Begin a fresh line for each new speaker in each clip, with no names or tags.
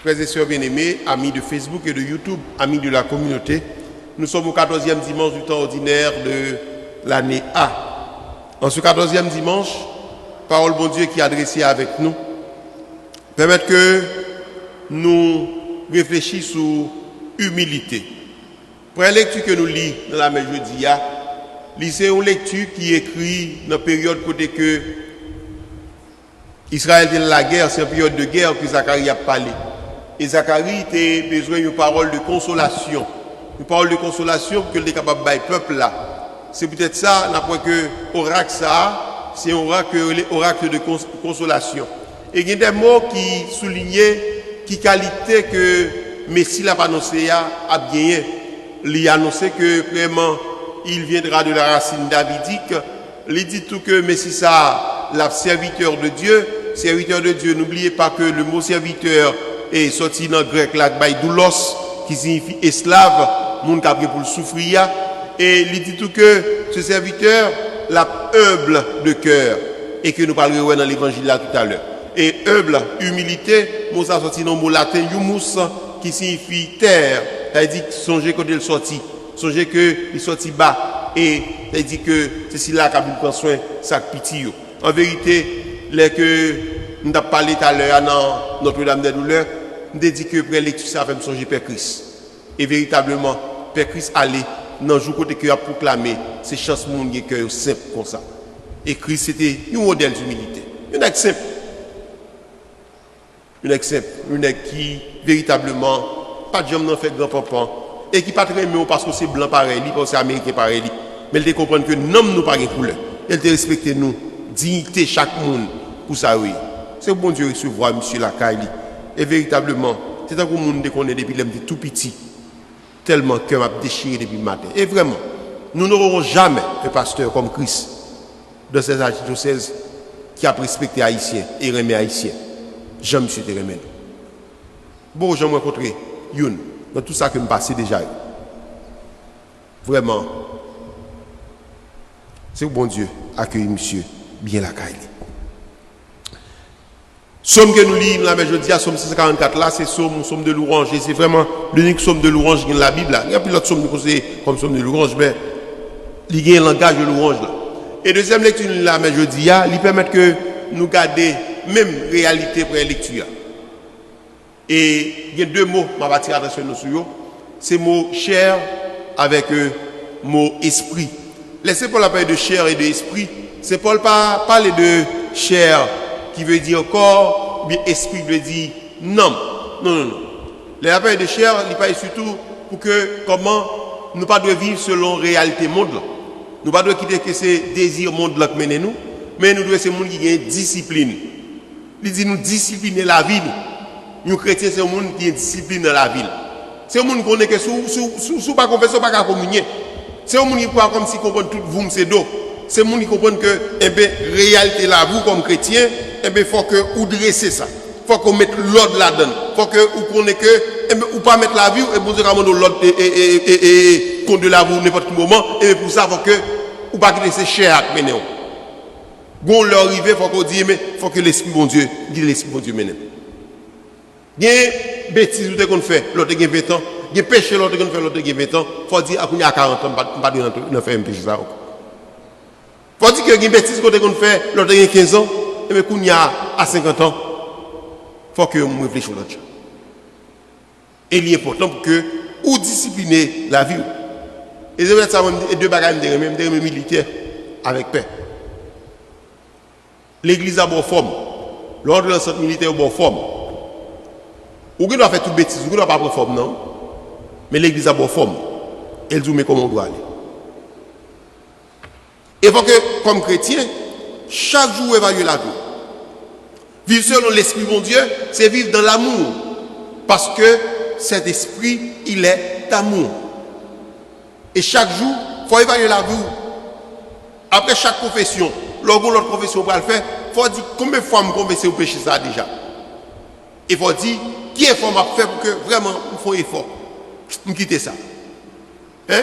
Frères et sœurs bien-aimés, amis de Facebook et de YouTube, amis de la communauté, nous sommes au 14e dimanche du temps ordinaire de l'année A. En ce 14e dimanche, parole bon Dieu qui est adressée avec nous, permettre que nous réfléchissions sur humilité. Pour la lecture que nous lisons dans la messe jeudi, c'est une lecture qui est écrite dans la période côté que Israël est dans la guerre, c'est une période de guerre que Zacharie a parlé. Et Zacharie a besoin d'une parole de consolation. Une parole de consolation que est capable de faire peuple là. C'est peut-être ça, n'après que oracle ça, c'est un oracle de consolation. Et il y a des mots qui soulignaient qui qualité que Messie l'a annoncé a gagné. Il a annoncé que vraiment il viendra de la racine davidique. Il dit tout que Messie ça, la serviteur de Dieu. Serviteur de Dieu, n'oubliez pas que le mot serviteur est sorti dans le grec, là, doulos, qui signifie esclave, monde qui a pris pour le souffrir. Et il dit tout que ce serviteur, l'a humble de cœur, et que nous parlerons dans l'évangile là tout à l'heure. Et humble, humilité, mot ça sorti dans le mot latin, humus, qui signifie terre. Ça dit songez quand il sorti, songez que il sorti bas, et ça dit que c'est là qu'a prend soin ça pitié. En vérité, les que nous avons parlé tout à l'heure dans Notre-Dame des douleurs, nous avons dit que après la lecture, ça fait me songer Père Christ. Et véritablement, Père Christ allait dans le jour côté qu'il a proclamé, c'est chance monde qui cœur simple comme ça. Et Christ c'était un modèle d'humilité. Un acte simple. Un acte simple. Un acte qui véritablement, pas de jambes n'en fait grand-papa. Et qui pas très mieux parce que c'est blanc pareil, parce que c'est américain pareil. Mais il te comprendre que nous nous pas de couleur. Il te respecte nous, dignité chaque monde. Pour ça, oui. C'est bon Dieu recevoir, monsieur Lakaili. Et véritablement, c'est un monde qu'on est depuis l'homme tout petit. Tellement que m'a déchiré depuis le matin. Et vraiment, nous n'aurons jamais un pasteur comme Christ dans ces archidiocèses qui a respecté Haïtiens et remet Haïtiens. Jean-Monsieur te remet. Bon, j'ai rencontré Youn dans tout ça que me passé déjà. Vraiment, c'est bon Dieu accueillir monsieur bien Lakaili. Somme que nous lisons la jeudi à Somme 644 là, c'est somme de louange. Et c'est vraiment l'unique somme de louange dans la Bible là. Il y a plus d'autres sommes comme somme de louange, mais il y a un langage de louange là. Et deuxième lecture de la jeudi, il permet que nous gardions même réalité pour la lecture. Et il y a deux mots, je vais attirer l'attention sur eux. C'est mot chair avec mot esprit. Laissez Paul parler de chair et de esprit. C'est Paul pas parler de chair qui veut dire corps, bien esprit veut dire non. Non. Les appels de chair, il parle surtout pour que comment nous pas de vivre selon réalité monde. Nous pas de quitter que c'est désir monde là que mène nous, mais nous devons c'est monde qui a discipline. Il dit nous discipliner la vie. Nous chrétiens c'est un monde qui a discipline dans la vie. C'est un monde qu'on est que sous pas confesser pas qu'à communier. C'est un monde qui croit comme si comprend tout vous c'est dos. C'est un monde qui comprend que réalité là vous comme chrétien il faut que vous dressez ça. Il faut qu'on mette l'ordre là-dedans. Il faut que vous connaissez que, ou pas mettre la vie, et vous devez ramener l'ordre et compte de la vie n'importe quel moment. Et pour ça, il faut que vous ne pas laisser cher à mener. Quand leur arrive, il faut qu'on dise, mais il faut que l'Esprit bon Dieu, guide l'Esprit bon Dieu mène. Il y a des bêtises qu'on fait, l'autre a 20 ans. Il y a des péchés, l'autre qu'on fait, l'autre a 20 ans. Il faut dire, à 40 ans, on ne va pas faire un péché ça. Il faut dire qu'il y a des bêtises qu'on fait, l'autre a 15 ans. Mais quand il y a à 50 ans, il faut que vous réfléchissiez là-dessus. Et il est important pour que vous disciplinez la vie. Et c'est ça, deux bagages de militaires avec paix. L'église a bonne forme. L'ordre de l'ensemble militaire a bonne forme. Vous ne doit faire toute bêtise, vous ne doit pas prendre forme, non. Mais l'église a bonne forme. Elle dit comment on doit aller. Et il faut que, comme chrétien, chaque jour évaluer la vie. Vivre selon l'esprit bon Dieu, c'est vivre dans l'amour. Parce que cet esprit, il est amour. Et chaque jour, il faut évaluer la vie. Après chaque confession, lorsque l'autre confession va le faire, il faut dire combien de fois je confesse au péché ça déjà. Il faut dire qui est fort m'a fait pour que vraiment il faut effort. Je quitte ça. Hein?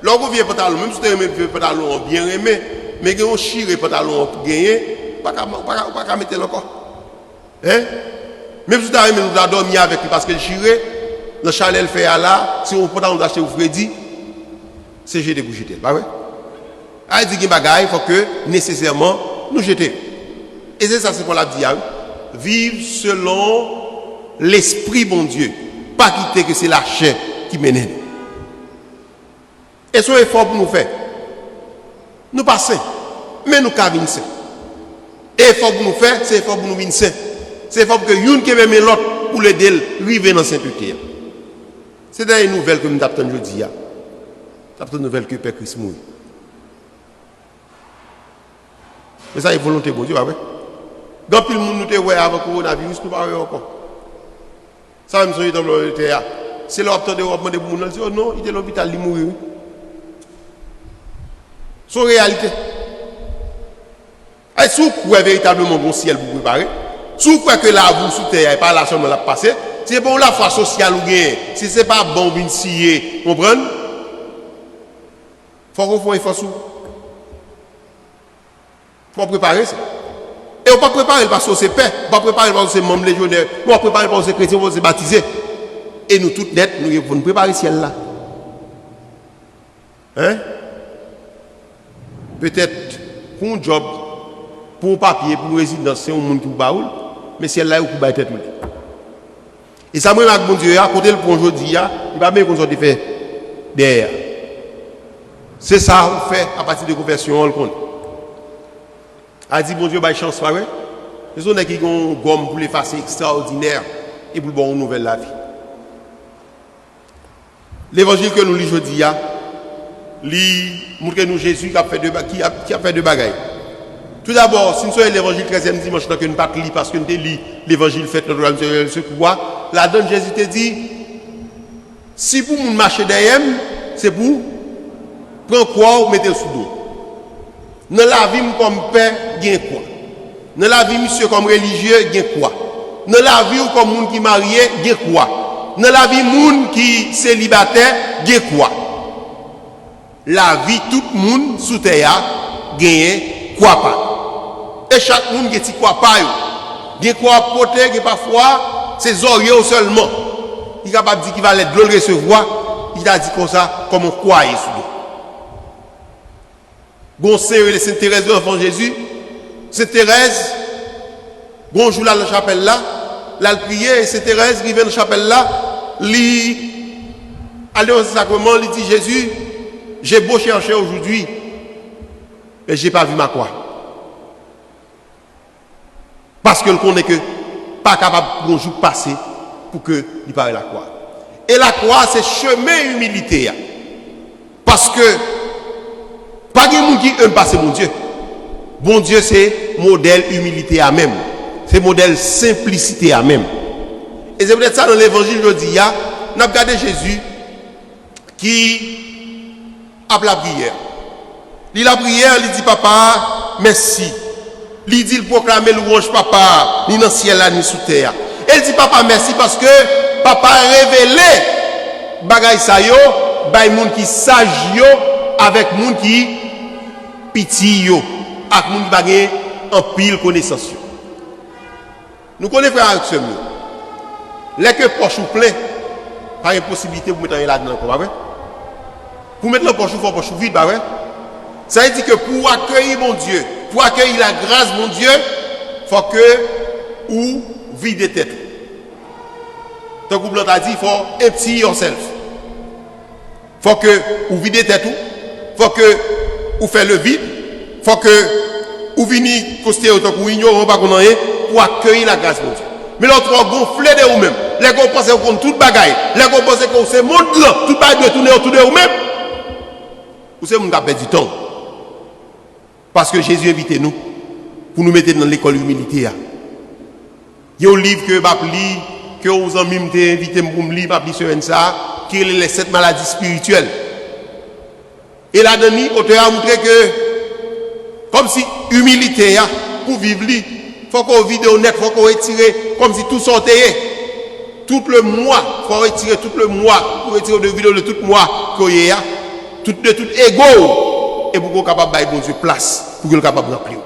Lorsque vient pantalon, même si tu aimes pantalon bien aimé, mais que on chire pantalon pour gagner, pas qu'à mettre encore. Hein? Même si nous avons dormi avec lui parce que le chiré, le chalet le fait là, si on peut nous acheter au Freddy, c'est jeter pour jeter. Pas vrai? Il dit qu'il il faut que nécessairement nous jeter. Et c'est ça, c'est qu'on l'a dit. Vivre selon l'esprit, bon Dieu. Pas quitter que c'est la chair qui mène. Et son effort pour nous faire. Nous passons, mais nous cavons saint. Et effort pour nous faire, c'est effort pour nous venir saint. C'est effort pour que nous qui même l'autre pour l'aider à arriver dans la sainteté. C'est dans une nouvelle que nous avons aujourd'hui. C'est une nouvelle que Père Christ mourit. Mais ça, c'est volonté de Dieu, pas vrai? Quand tout le monde nous voit avant le coronavirus, nous ne parlons pas encore. Ça, même si dans l'hôpital, c'est l'hôpital de l'Europe, on dit, oh non, il est à l'hôpital, il mourit. C'est une réalité. Et si vous croyez véritablement bon ciel pour vous préparer, si vous croyez que la boue sous terre n'est pas la chambre la passer, c'est pour la foi sociale ou bien, si ce n'est pas bon, vous scier, comprenez? Il faut qu'on fasse un effort. Il faut préparer ça. Et on ne peut pas préparer parce que c'est paix, on ne peut pas préparer parce que c'est membre légionnaire, on ne peut pas préparer parce que c'est chrétien, parce que c'est baptisé. Et nous, toutes nettes, nous devons préparer le ciel là. Hein? Peut-être pour un job, pour un papier, pour une résidence, c'est un monde qui vous baoule, mais ciel là, vous pouvez être tout. Et ça, moi, avec mon Dieu, à côté le point aujourd'hui, il ne va pas même qu'on soit fait derrière. C'est ça qu'on fait à partir de conversion, on le compte. A dit, bon Dieu, bah, chance, pas vrai? Les gens qui ont une gomme pour l'effacer extraordinaire et pour le bon nouvelle la vie. L'évangile que nous lisons aujourd'hui, il montre nous Jésus qui a fait deux bagailles. Tout d'abord, si nous sommes l'évangile 13e dimanche, que nous ne pas lire parce que nous avons lu l'évangile fait notre ce pouvoir, la donne Jésus te dit, si vous marchez derrière, c'est pour prendre quoi ou mettre sous dos. Dans la vie comme père, il y a quoi? Dans la vie, monsieur, comme religieux, il y a quoi? Dans la vie, comme monde qui marié, il y a quoi? Dans la vie, monde qui célibataire, il y a quoi? La vie, tout le monde sous terre, il y a quoi pas? Et chaque monde qui a quoi pas? Il y a quoi porter, il y a parfois, c'est oreilles seulement. Il est capable de dire qu'il va l'aide de le recevoir. Il a dit comme ça, comme on croit sous dos. Bon Saint Sainte Thérèse de l'Enfant Jésus, Sainte Thérèse, bonjour là dans la chapelle là, là le prier, et Sainte Thérèse qui vient dans la chapelle là, lui, aller au sacrement, lui dit Jésus, j'ai beau chercher aujourd'hui, mais je n'ai pas vu ma croix. Parce que le connaît que pas capable de jour passer pour que il parle la croix. Et la croix, c'est chemin humilité. Parce que pas de monde qui aime passer mon Dieu. Bon Dieu, c'est modèle humilité à même. C'est modèle simplicité à même. Et c'est peut-être ça dans l'évangile aujourd'hui. On a regardé Jésus qui a la prière. Il a prière, il dit papa, merci. Il dit, il proclame louange papa, ni dans le ciel ni sous terre. Et il dit papa, merci parce que papa a révélé bagay sa yo, bay moun qui sage yo, avec moun qui piti yo, avec moun qui bagay en pile connaissance. Nous connaissons frère avec ce mot. Les que poche ou plein, pas une possibilité pour mettre là-dedans, pas vrai? Pour mettre le poche ou poche vide, pas vrai? Ça veut dire que pour accueillir mon Dieu, pour accueillir la grâce de mon Dieu, il faut que ou vide tête. Donc, vous l'avez dit, il faut empty yourself. Il faut que vous vide tête. Il faut que vous faites le vide. Il faut que vous veniez coster autant que vous ignorez pas qu'on en est pour accueillir la grâce de mon Dieu. Mais l'autre va gonfler de vous-même. Les gens pensent qu'on tout bagaille. Les gens pensent que c'est monde là. Tout bagaille doit tourner autour de vous-même. Vous savez, vous avez perdu du temps. Parce que Jésus invite nous pour nous mettre dans l'école humilité. Il y a un livre que je lis, que vous avez invité pour me lire, je vais ça, qui est les 7 maladies spirituelles. Et là-dedans, l'auteur a montré que, comme si humilité, pour vivre, il faut qu'on vive honnête, il faut qu'on retire, comme si tout sortait. Tout le mois, il faut retirer tout le mois, pour retirer de vidéo de tout le mois, de tout ego. Et pour qu'on soit capable de bon Dieu place, pour qu'on soit capable de remplir.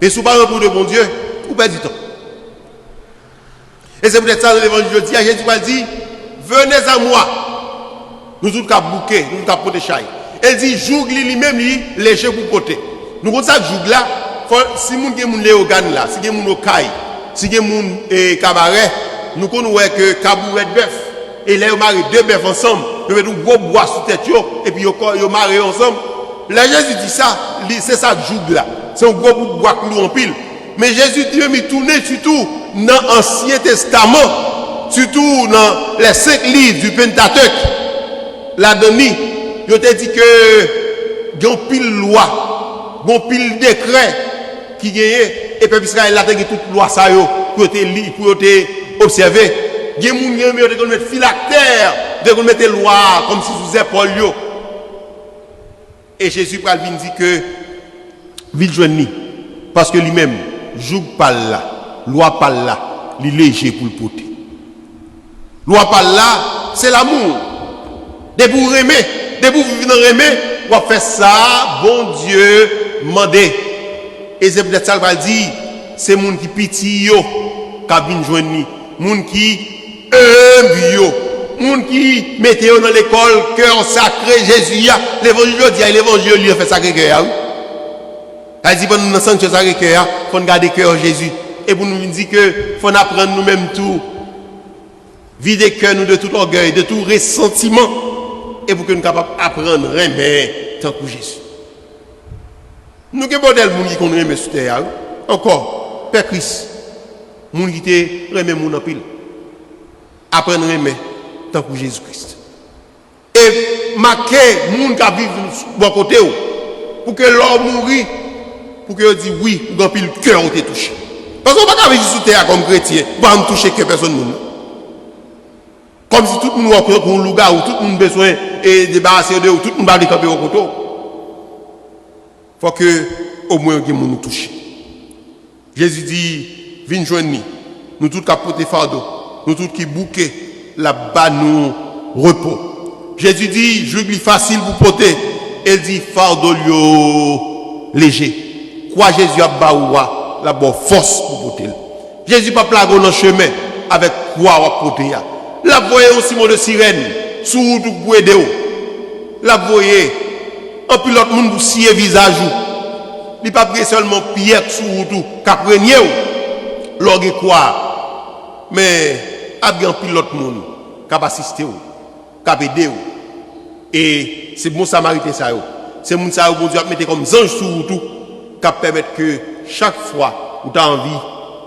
Et si vous ne pas remplir de bon Dieu, vous perdez du temps. Et c'est peut-être ça dans l'évangile de Jésus. Jésus va dire, venez à moi. Nous tous qu'à bouquer, nous tous qu'à porter chaille. Elle dit, joug lui-même, léger pour côté. Nous comme ça, joug là, si moun gen moun léogane là, si gen moun okaï, si gen moun cabaret, nous connaissons que cabouret de bœuf. Et là, ils marient deux bœufs ensemble. Ils mettent un gros bois sous tête, et puis ils marient ensemble. Là, Jésus dit ça, c'est ça que joug là. C'est un gros bois clou en pile. Mais Jésus dit, mais tourner surtout dans l'Ancien Testament, surtout dans les 5 livres du Pentateuque, là-dedans, il te dit que il y a pile loi, il y a pile décret qui gagne, et puis Israël a toute loi ça pour te lire, pour te observer. Il y a des gens qui mettre phylactère, de mettre loi comme si sous épaule. Et Jésus va dire que vil joindre parce que lui-même joue pas là, loi pas là, il est léger pour le porter. Loi pas là, c'est l'amour. De pour aimer, de pour vivre dans aimer, on va faire ça, bon Dieu, mandé. Et c'est peut-être ça qu'il va dire, c'est moun qui pitié yo, qui vient joindre, moun qui humble, moun qui mettez dans l'école cœur sacré Jésus, l'évangile dit, l'évangile lui fait sacré cœur. Elle dit, pour nous sanctuaire sacré cœur, il faut garder cœur Jésus. Et pour nous dire que faut apprendre nous-mêmes tout, vider cœur nous de tout orgueil, de tout ressentiment, et pour que nous soyons capables d'apprendre à aimer tant que Jésus. Nous avons des gens qui connaissent aimer sur terre. Encore, Père Christ, gens qui te remet mon pile. Apprendre à aimer tant que Jésus-Christ. Et marquer les gens qui vivent de bon côté, pour que l'homme mourit, pour que dise oui, dans pile cœur ont été touché. Parce qu'on ne peut pas vivre sur terre comme chrétien, pour ne toucher que personne. Comme si tout le monde a un loup, ou tout le monde a besoin de débarrasser de ou tout le monde a des camper au côté. Il faut que au moins nous touche. Jésus dit, viens joindre nous. Nous tous qui portons fardeau, nous tous qui bouquons là-bas nous repos. Jésus dit, je lui facile pour porter. Il dit, fardeau léger. Quoi Jésus a baoua, la bonne force pour porter. Jésus pas plaguer dans le chemin avec quoi on porter. La voyez aussi mon de sirène, sous route pour aider. La voyez, un pilote monde pour scier visage. Il n'est pas pris seulement pierre sous route, qu'après-nier. L'orgue quoi. Mais, il y a un pilote monde qui a assisté, qui a aidé. Et c'est bon samaritain ça. C'est mon ça bon Dieu a mettre comme ange sous route, qui permet que chaque fois où tu as envie,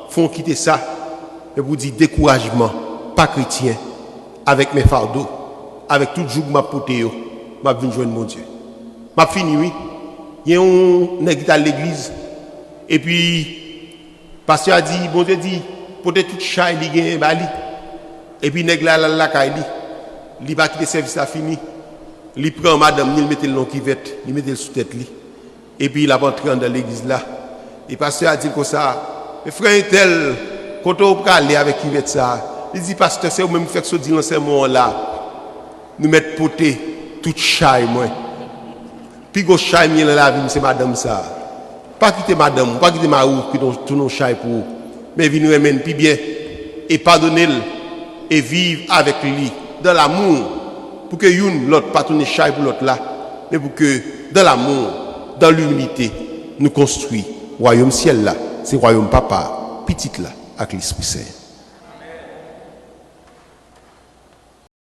font quitter ça. Et vous dire découragement. Pas chrétien, avec mes fardeaux, avec tout le jour que je porté, je vais joindre mon Dieu. Je fini, oui. Il y a un nègre à l'église. Et puis, le pasteur a dit, bon Dieu dit, porter tout chat, il y a un bali. Et puis, le nègre là, il va quitter le service à fini. Il prend madame, il met le nom qui va, il met le sous-tête. Et puis, il a entré dans l'église là. Et le pasteur a dit comme ça, frère tel, quand on peut aller avec qui va ça. Il dit, pasteur, c'est vous-même qui faites ce dimanche là. Nous mettons poté, tout chaille, moi. Puis, go chaille, dans la vie, c'est madame ça. Pas quitter madame, pas quitter ma roue, qui tout nos chaille pour vous. Mais venez nous remène, puis bien, et pardonnez-le, et vivre avec lui, dans l'amour, pour que l'autre, pas tourner chaille pour l'autre là, mais pour que, dans l'amour, dans l'humilité, nous construisons. Royaume ciel là, c'est royaume papa, petite là, avec l'Esprit Saint.